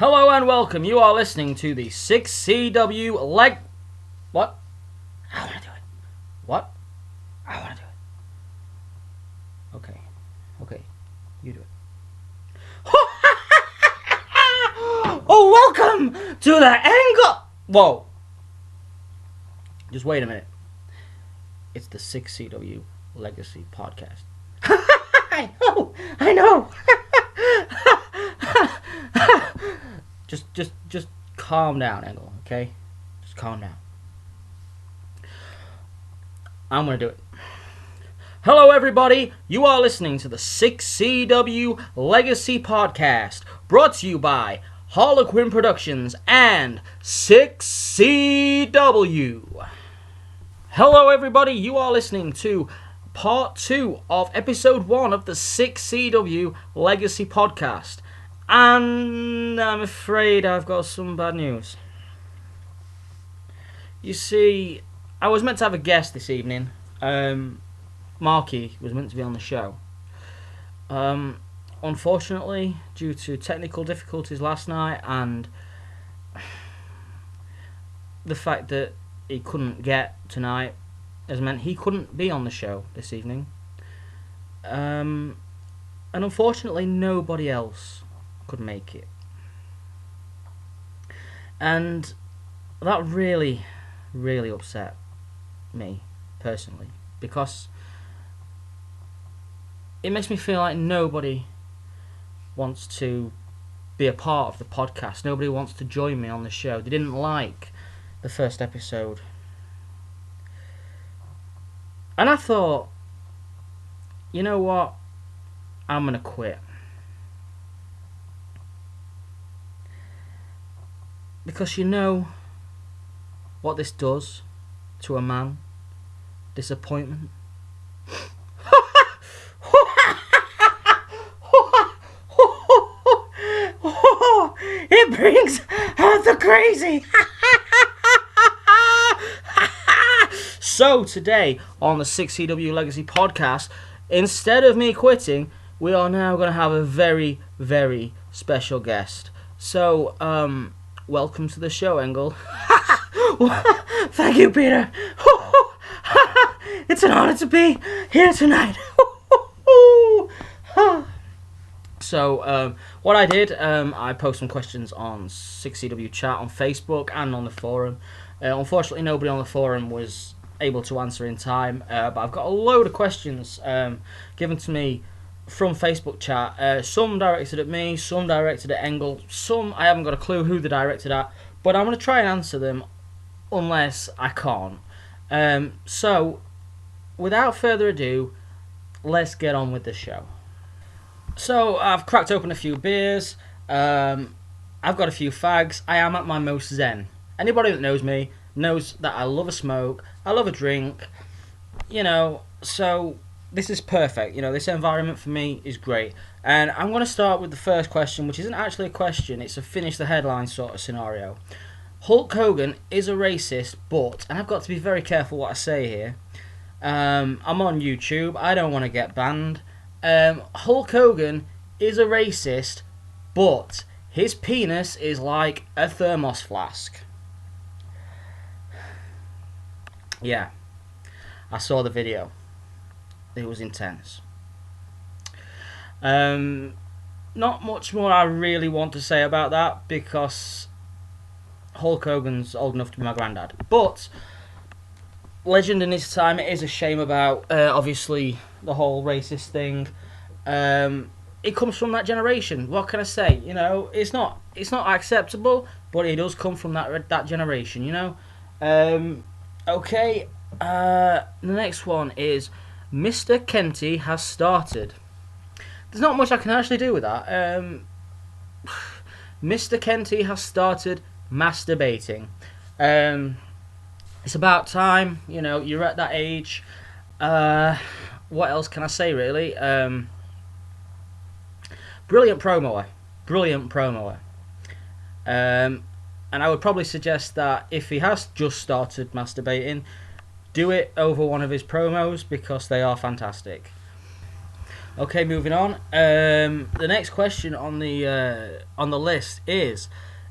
Hello and welcome. You are listening to the 6CW leg... What? I want to do it. What? I want to do it. Okay. You do it. Oh, welcome to the angle... Whoa. Just wait a minute. It's the 6CW Legacy Podcast. I know. Just calm down, Engel, okay? Just calm down. I'm gonna do it. Hello, everybody. You are listening to the 6CW Legacy Podcast, brought to you by Harlequin Productions and 6CW. Hello, everybody. You are listening to Part 2 of Episode 1 of the 6CW Legacy Podcast. And I'm afraid I've got some bad news. You see, I was meant to have a guest this evening. Marky was meant to be on the show. Unfortunately, due to technical difficulties last night and the fact that he couldn't get tonight has meant he couldn't be on the show this evening. And unfortunately, nobody else could make it. And that really, really upset me personally, because it makes me feel like nobody wants to be a part of the podcast. Nobody wants to join me on the show. They didn't like the first episode. And I thought, you know what? I'm going to quit. Because you know what this does to a man? Disappointment. It brings out the crazy. So today on the 6CW Legacy Podcast, instead of me quitting, we are now going to have a very, very special guest. So, welcome to the show, Engel. Thank you, Peter. It's an honor to be here tonight. So, what I did, I posted some questions on 6CW chat on Facebook and on the forum. Unfortunately, nobody on the forum was able to answer in time, but I've got a load of questions given to me from Facebook chat. Some directed at me, some directed at Engel, some I haven't got a clue who they're directed at, but I'm going to try and answer them unless I can't. So, without further ado, let's get on with the show. So, I've cracked open a few beers, I've got a few fags, I am at my most zen. Anybody that knows me knows that I love a smoke, I love a drink, so this is perfect. This environment for me is great. And I'm going to start with the first question, which isn't actually a question, it's a finish the headline sort of scenario. Hulk Hogan is a racist, but, and I've got to be very careful what I say here, I'm on YouTube, I don't want to get banned. Hulk Hogan is a racist, but his penis is like a thermos flask. Yeah, I saw the video. It was intense. Not much more I really want to say about that, because Hulk Hogan's old enough to be my granddad. But legend in his time. It is a shame about obviously the whole racist thing. It comes from that generation. What can I say? It's not acceptable, but it does come from that generation. Okay. The next one is Mr. Kenty has started. There's not much I can actually do with that. Mr. Kenty has started masturbating. It's about time. You're at that age. What else can I say, really? Brilliant promoer. And I would probably suggest that if he has just started masturbating, do it over one of his promos, because they are fantastic. Okay, moving on. The next question on the list is,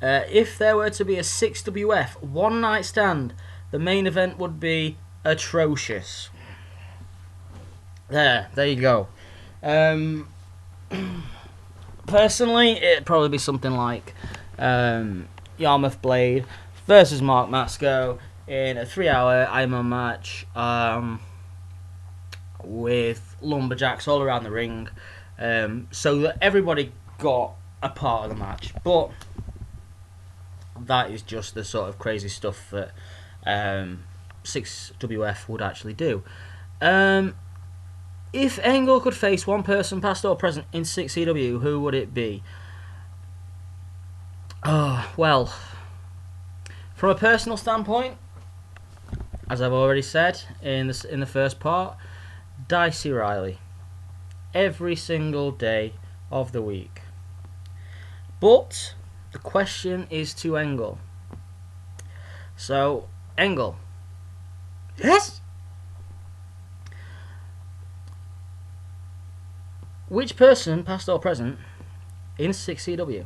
if there were to be a 6WF one night stand, the main event would be atrocious. There you go. Personally, it'd probably be something like Yarmouth Blade versus Mark Masco in a 3-hour Ironman match with lumberjacks all around the ring, so that everybody got a part of the match. But that is just the sort of crazy stuff that 6WF would actually do. If Angle could face one person, past or present, in 6CW, who would it be? Oh, well, from a personal standpoint, as I've already said in the first part, Dicey Riley. Every single day of the week. But the question is to Angle. So, Angle. Yes? Which person, past or present, in 6CW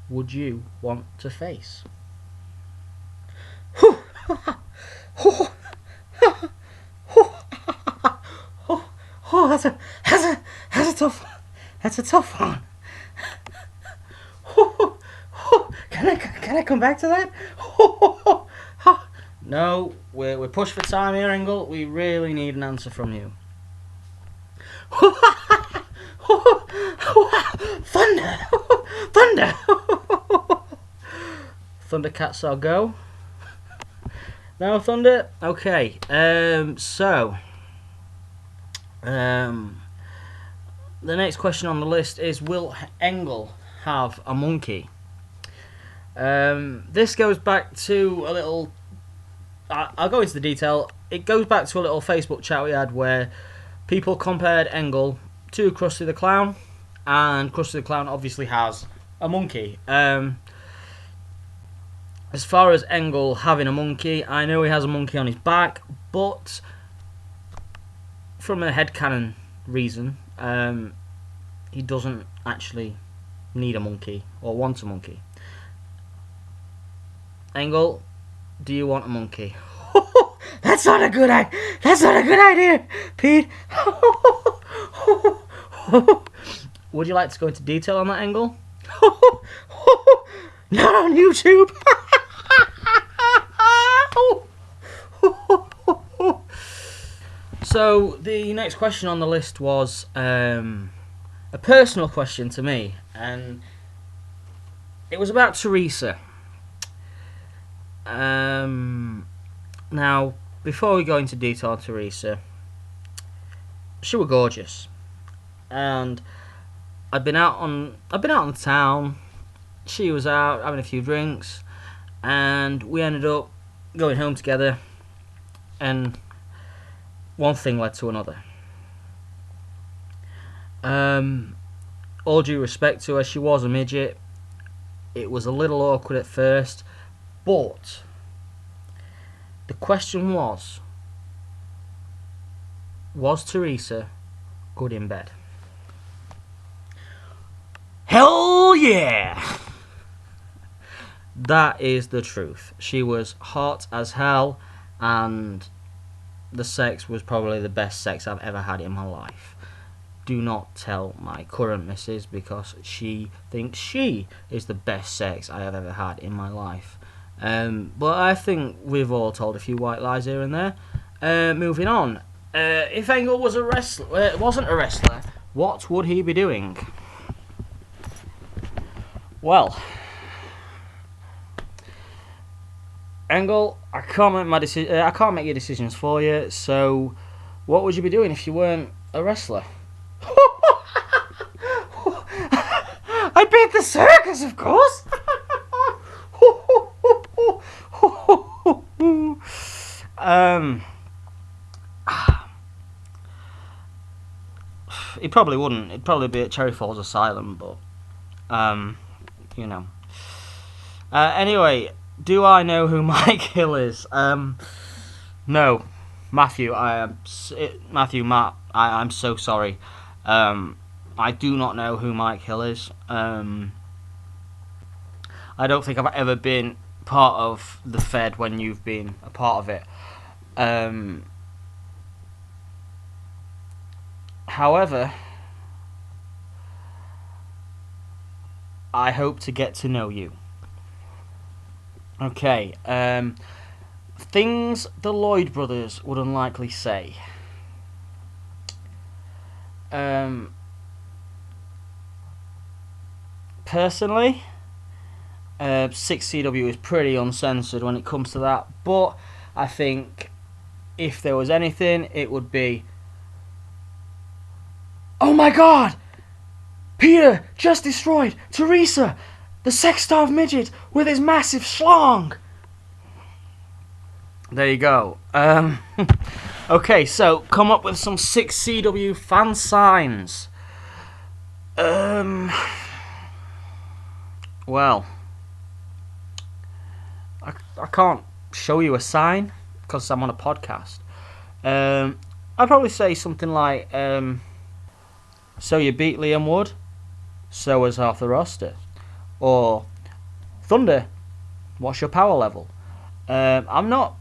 would you want to face? Oh, that's a tough one. That's a tough one. Can I come back to that? No, we're pushed for time here, Angle. We really need an answer from you. Thunder! Thunder! Thundercats are go. No thunder? Okay. The next question on the list is, will Angle have a monkey? This goes back to a little... I'll go into the detail. It goes back to a little Facebook chat we had where people compared Angle to Krusty the Clown, and Krusty the Clown obviously has a monkey. As far as Angle having a monkey, I know he has a monkey on his back, but from a headcanon reason, he doesn't actually need a monkey or want a monkey. Angle, do you want a monkey? That's not a good idea, Pete. Would you like to go into detail on that, Angle? Not on YouTube. So the next question on the list was a personal question to me, and it was about Teresa. Now, before we go into detail on Teresa, she was gorgeous, and I'd been out on the town. She was out having a few drinks, and we ended up going home together, and one thing led to another. All due respect to her, she was a midget. It was a little awkward at first, but the question was Teresa good in bed? Hell yeah! That is the truth. She was hot as hell, and the sex was probably the best sex I've ever had in my life. Do not tell my current missus, because she thinks she is the best sex I have ever had in my life. But I think we've all told a few white lies here and there. Moving on. If Angle was wasn't a wrestler, what would he be doing? Well, Angle, I can't make your decisions for you. So, what would you be doing if you weren't a wrestler? I'd be at the circus, of course. He probably wouldn't. He'd probably be at Cherry Falls Asylum, but you know. Anyway, do I know who Mike Hill is? No, Matthew, Matt, I'm so sorry. I do not know who Mike Hill is. I don't think I've ever been part of the Fed when you've been a part of it. However, I hope to get to know you. Okay, things the Lloyd brothers would unlikely say. Personally, 6CW is pretty uncensored when it comes to that, but I think if there was anything, it would be, "Oh my god! Peter just destroyed Teresa, the sex-starved midget, with his massive schlong!" There you go. Okay, so come up with some 6CW fan signs. Well, I can't show you a sign because I'm on a podcast. I'd probably say something like, "So you beat Liam Wood? So was half the roster." Or, "Thunder, what's your power level?" I'm not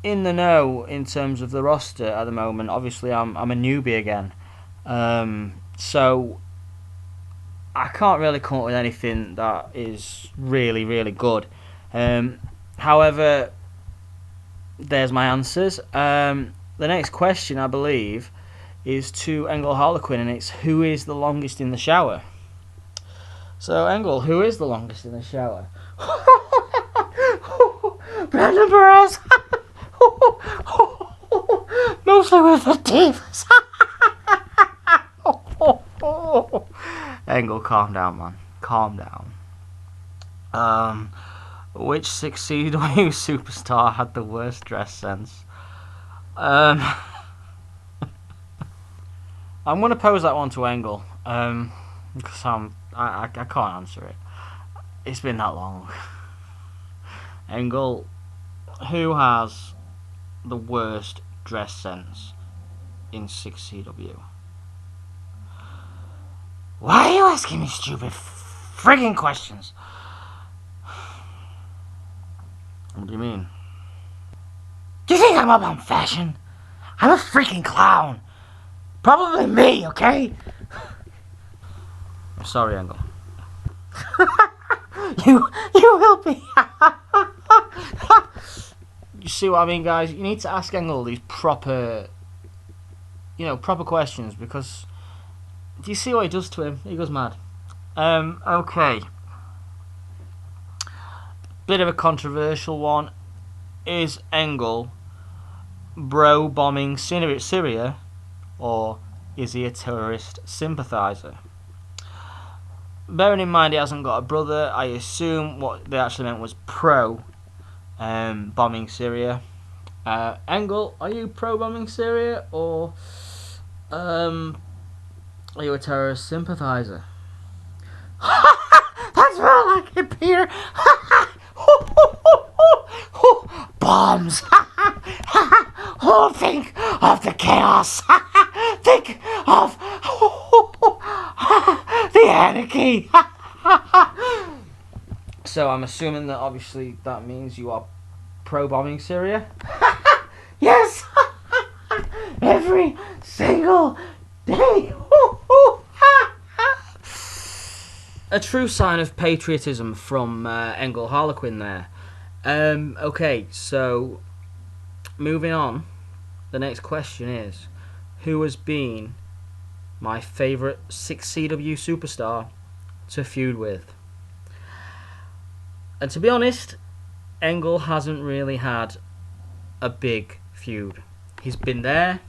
in the know in terms of the roster at the moment. Obviously, I'm a newbie again. So I can't really come up with anything that is really, really good. However, there's my answers. The next question, I believe, is to Engel Harlequin, and it's, who is the longest in the shower? So, Engel, who is the longest in the shower? Brandon Perez! Mostly with the divas. Engel, calm down, man. Calm down. Which 6CW superstar had the worst dress sense? I'm going to pose that one to Engel, because I can't answer it. It's been that long. Engel, who has the worst dress sense in 6CW? Why are you asking me stupid friggin' questions? What do you mean? Do you think I'm up on fashion? I'm a freaking clown. Probably me, okay? I'm sorry, Engel. You will be. You see what I mean, guys? You need to ask Engel these proper questions, because do you see what he does to him? He goes mad. Okay. Bit of a controversial one. Is Engel bro bombing Syria, or is he a terrorist sympathiser? Bearing in mind he hasn't got a brother, I assume what they actually meant was pro bombing Syria. Engel, are you pro bombing Syria, or are you a terrorist sympathiser? That's more like it, Peter. Bombs. Oh, think of the chaos. Think of the anarchy. So I'm assuming that obviously that means you are pro-bombing Syria? Yes! Every single day! A true sign of patriotism from Engel Harlequin there. Okay, so moving on. The next question is, who has been my favourite 6CW superstar to feud with? And to be honest, Engel hasn't really had a big feud. He's been there,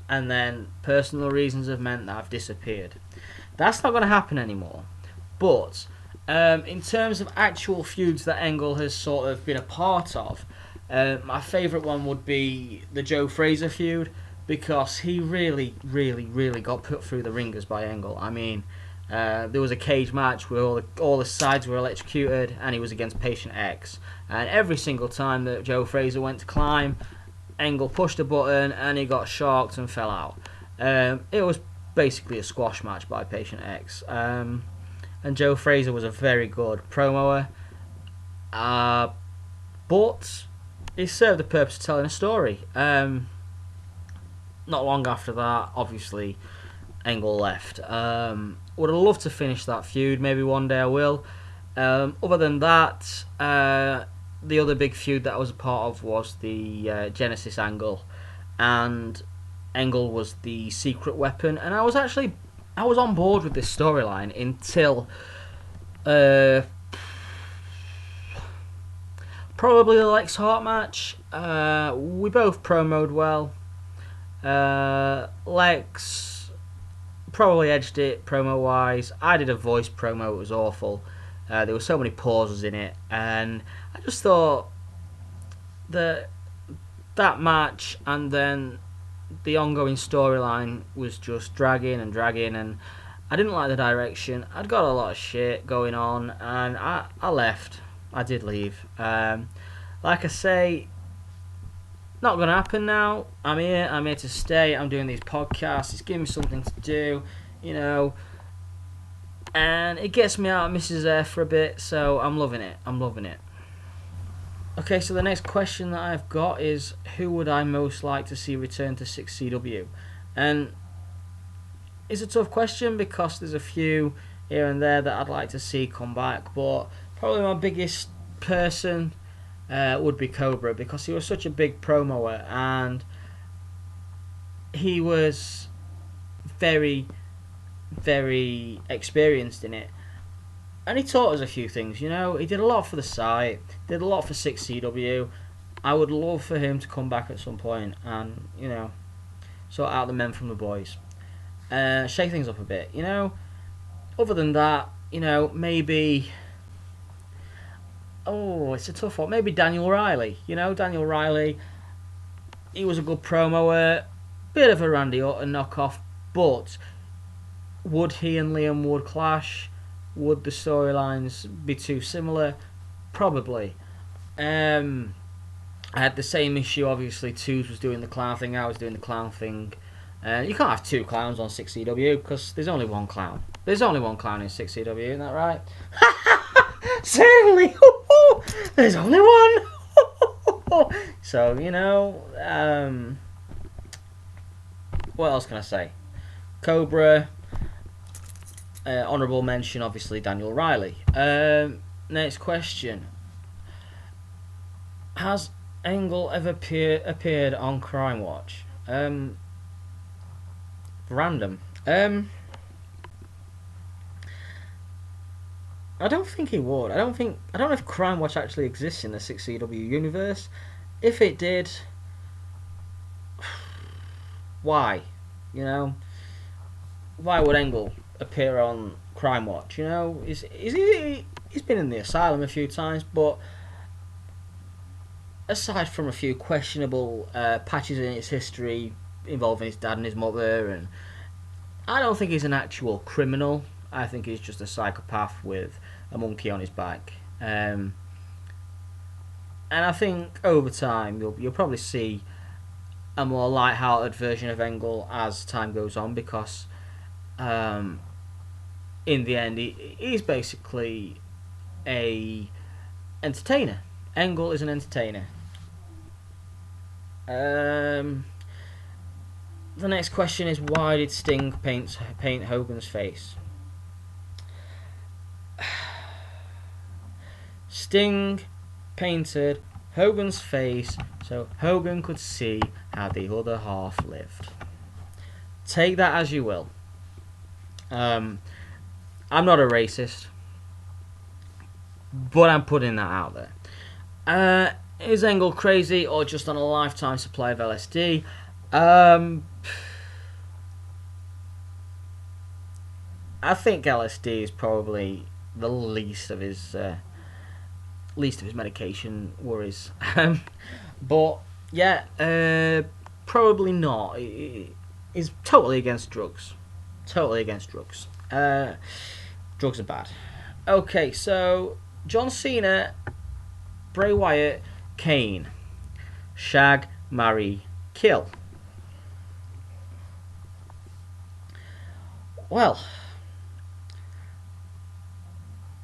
and then personal reasons have meant that I've disappeared. That's not going to happen anymore. But in terms of actual feuds that Engel has sort of been a part of, my favourite one would be the Joe Fraser feud, because he really, really, really got put through the ringers by Engel. I mean, there was a cage match where all the sides were electrocuted, and he was against Patient X. And every single time that Joe Fraser went to climb, Angle pushed a button and he got shocked and fell out. It was basically a squash match by Patient X. And Joe Frazier was a very good promoer. But he served the purpose of telling a story. Not long after that, obviously, Angle left. Would have loved to finish that feud. Maybe one day I will. Other than that, the other big feud that I was a part of was the Genesis Angle, and Angle was the secret weapon. And I was on board with this storyline until probably the Lex Hart match. We both promoed well. Lex probably edged it promo wise. I did a voice promo, it was awful. There were so many pauses in it, and I just thought that match and then the ongoing storyline was just dragging, and I didn't like the direction. I'd got a lot of shit going on, and I left. I did leave. Like I say, not going to happen now. I'm here to stay. I'm doing these podcasts. It's giving me something to do, and it gets me out of Mrs. Air for a bit, so I'm loving it. Okay, so the next question that I've got is, who would I most like to see return to 6CW? And it's a tough question because there's a few here and there that I'd like to see come back, but probably my biggest person would be Cobra, because he was such a big promoer and he was very, very experienced in it. And he taught us a few things, He did a lot for the site, did a lot for 6CW. I would love for him to come back at some point and, sort out the men from the boys. Shake things up a bit, Other than that, maybe... Oh, it's a tough one. Maybe Daniel Riley. Daniel Riley, he was a good promoer, bit of a Randy Orton knockoff, but would he and Liam Wood clash? Would the storylines be too similar? Probably. I had the same issue, obviously. Tooze was doing the clown thing, I was doing the clown thing. You can't have two clowns on 6CW because there's only one clown. There's only one clown in 6CW, isn't that right? Certainly! There's only one! So, what else can I say? Cobra, honourable mention, obviously, Daniel Riley. Next question. Has Angle ever appeared on Crime Watch? Random. I don't think he would. I don't know if Crime Watch actually exists in the 6CW universe. If it did, why? Why would Angle appear on Crime Watch? He's been in the asylum a few times, but aside from a few questionable patches in his history involving his dad and his mother, and I don't think he's an actual criminal. I think he's just a psychopath with a monkey on his back. And I think over time you'll probably see a more light-hearted version of Angle as time goes on, because in the end he's basically a entertainer. Angle is an entertainer. The next question is, why did Sting paint Hogan's face? Sting painted Hogan's face so Hogan could see how the other half lived. Take that as you will. I'm not a racist, but I'm putting that out there. Is Angle crazy or just on a lifetime supply of LSD? I think LSD is probably the least of his medication worries. But yeah, probably not. He's totally against drugs. Totally against drugs. Drugs are bad. Okay, so John Cena, Bray Wyatt, Kane, Shag, marry, kill? Well,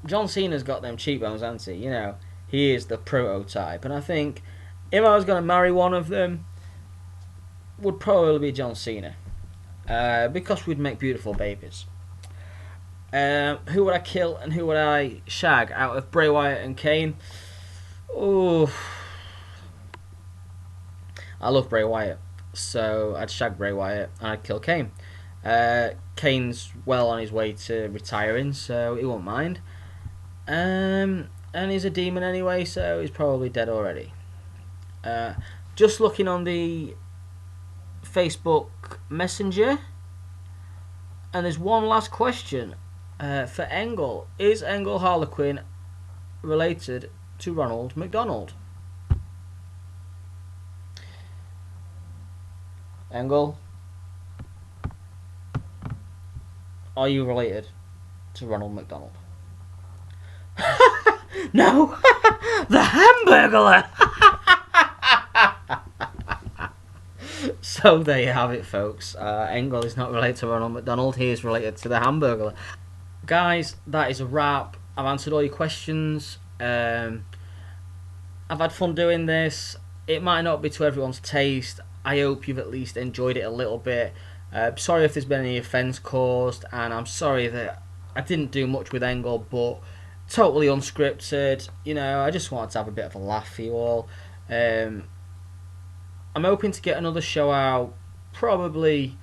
John Cena's got them cheekbones, hasn't he? You know, he is the prototype. And I think if I was going to marry one of them, would probably be John Cena. Because we'd make beautiful babies. Who would I kill and who would I shag out of Bray Wyatt and Kane? Oh, I love Bray Wyatt, so I'd shag Bray Wyatt and I'd kill Kane. Kane's well on his way to retiring, so he won't mind. And he's a demon anyway, so he's probably dead already. Just looking on the Facebook Messenger, and there's one last question for Engel. Is Engel Harlequin related to Ronald McDonald? Engel, are you related to Ronald McDonald? No, the Hamburglar. So there you have it, folks. Engel is not related to Ronald McDonald. He is related to the Hamburglar. Guys, that is a wrap. I've answered all your questions. I've had fun doing this. It might not be to everyone's taste. I hope you've at least enjoyed it a little bit. Sorry if there's been any offence caused, and I'm sorry that I didn't do much with Engel, but totally unscripted. You know, I just wanted to have a bit of a laugh for you all. I'm hoping to get another show out probably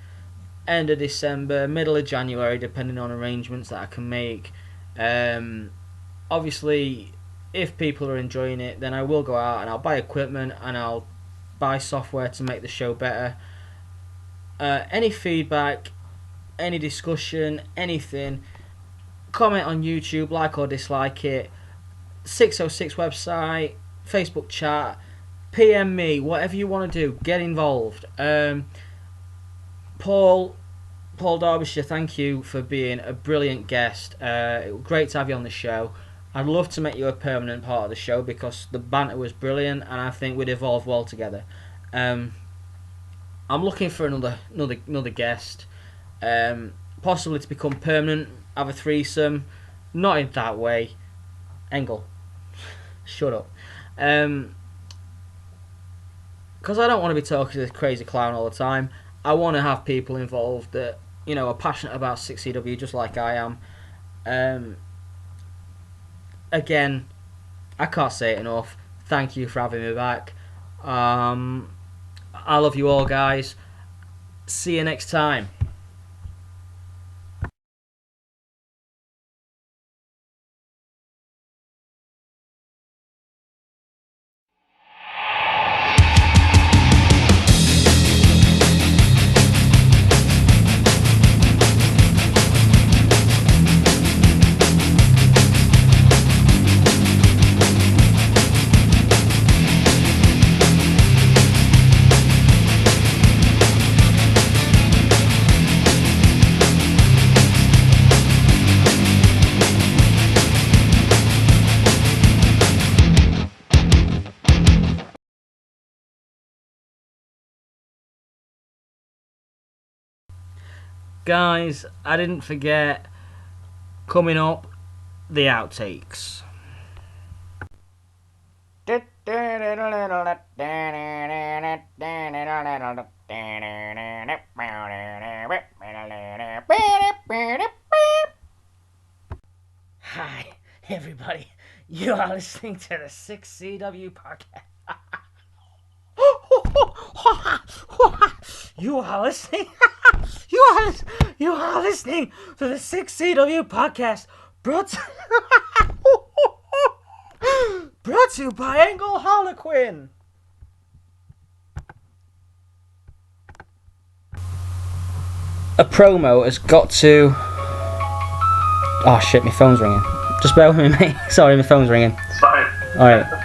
end of December, middle of January, depending on arrangements that I can make. Obviously, if people are enjoying it, then I will go out and I'll buy equipment and I'll buy software to make the show better. Any feedback, any discussion, anything, comment on YouTube, like or dislike it. 606 website, Facebook chat, PM me, whatever you want to do, get involved. Paul Derbyshire, thank you for being a brilliant guest. It was great to have you on the show. I'd love to make you a permanent part of the show because the banter was brilliant and I think we'd evolve well together. I'm looking for another guest, possibly to become permanent, have a threesome, not in that way. Engel, shut up. Because I don't want to be talking to this crazy clown all the time. I want to have people involved that, you know, are passionate about 6CW just like I am. Again, I can't say it enough. Thank you for having me back. I love you all, guys. See you next time. Guys, I didn't forget, coming up, the outtakes. Hi, everybody. You are listening to the 6CW podcast. You are listening. You are listening to the 6CW podcast, brought to you by Engel Harlequin. A promo has got to. Oh shit, my phone's ringing. Just bear with me, mate. Sorry, my phone's ringing. Sorry. Alright.